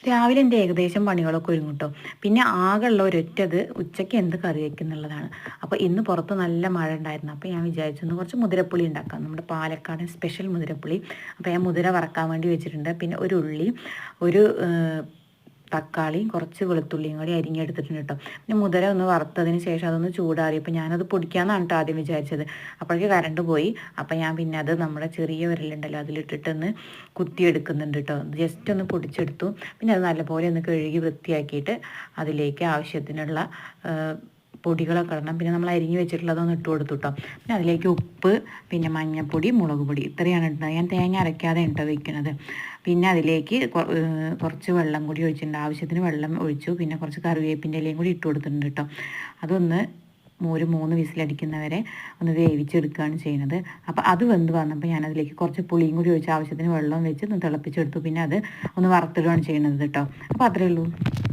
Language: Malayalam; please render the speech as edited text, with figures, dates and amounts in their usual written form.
രാവിലെ എൻ്റെ ഏകദേശം പണികളൊക്കെ ഒരുങ്ങും കേട്ടോ. പിന്നെ ആകെയുള്ള ഒരൊറ്റത് ഉച്ചയ്ക്ക് എന്ത് കറി വയ്ക്കുന്നുള്ളതാണ്. അപ്പോൾ ഇന്ന് പുറത്ത് നല്ല മഴ ഉണ്ടായിരുന്നു. അപ്പോൾ ഞാൻ വിചാരിച്ചു ഒന്ന് കുറച്ച് മുതിരപ്പുളി ഉണ്ടാക്കാം, നമ്മുടെ പാലക്കാടൻ സ്പെഷ്യൽ മുതിരപ്പുളി. അപ്പോൾ ഞാൻ മുതിര വറക്കാൻ വേണ്ടി വെച്ചിട്ടുണ്ട്. പിന്നെ ഒരു ഉള്ളി, ഒരു തക്കാളിയും കുറച്ച് വെളുത്തുള്ളിയും കൂടി അരിഞ്ഞെടുത്തിട്ടുണ്ട് കേട്ടോ. പിന്നെ മുതിര ഒന്ന് വറുത്തതിന് ശേഷം അതൊന്ന് ചൂടാറി. അപ്പോൾ ഞാനത് പൊടിക്കാമെന്നാണ് കേട്ടോ ആദ്യം വിചാരിച്ചത്. അപ്പോഴേക്ക് കറണ്ട് പോയി. അപ്പോൾ ഞാൻ പിന്നെ അത് നമ്മുടെ ചെറിയ വിരലുണ്ടല്ലോ അതിലിട്ടിട്ടൊന്ന് കുത്തിയെടുക്കുന്നുണ്ട് കേട്ടോ. ജസ്റ്റ് ഒന്ന് പൊടിച്ചെടുത്തു. പിന്നെ അത് നല്ലപോലെ ഒന്ന് കഴുകി വൃത്തിയാക്കിയിട്ട് അതിലേക്ക് ആവശ്യത്തിനുള്ള പൊടികളൊക്കെ ഇടണം. പിന്നെ നമ്മൾ അരിഞ്ഞ് വെച്ചിട്ടുള്ളതൊന്ന് ഇട്ട് കൊടുത്തു കേട്ടോ. പിന്നെ അതിലേക്ക് ഉപ്പ്, പിന്നെ മഞ്ഞൾപ്പൊടി, മുളക് പൊടി, ഇത്രയാണ് ഇടുന്നത്. ഞാൻ തേങ്ങ അരയ്ക്കാതെ കേട്ടോ വയ്ക്കുന്നത്. പിന്നെ അതിലേക്ക് കുറച്ച് വെള്ളം കൂടി ഒഴിച്ചിട്ടുണ്ട്. ആവശ്യത്തിന് വെള്ളം ഒഴിച്ചു. പിന്നെ കുറച്ച് കറിവേപ്പിൻ്റെ ഇലയും കൂടി ഇട്ട് കൊടുത്തിട്ടുണ്ട് കേട്ടോ. അതൊന്ന് ഒരു 3 വിസിലടിക്കുന്നവരെ ഒന്ന് വേവിച്ചെടുക്കുകയാണ് ചെയ്യുന്നത്. അപ്പോൾ അത് വെന്ത് വന്നപ്പോൾ ഞാനതിലേക്ക് കുറച്ച് പുളിയും കൂടി ഒഴിച്ച് ആവശ്യത്തിന് വെള്ളം വെച്ച് ഒന്ന് തിളപ്പിച്ചെടുത്തു. പിന്നെ അത് ഒന്ന് വറുത്തിടുകയാണ് ചെയ്യുന്നത് കേട്ടോ. അപ്പോൾ അത്രയേ ഉള്ളൂ.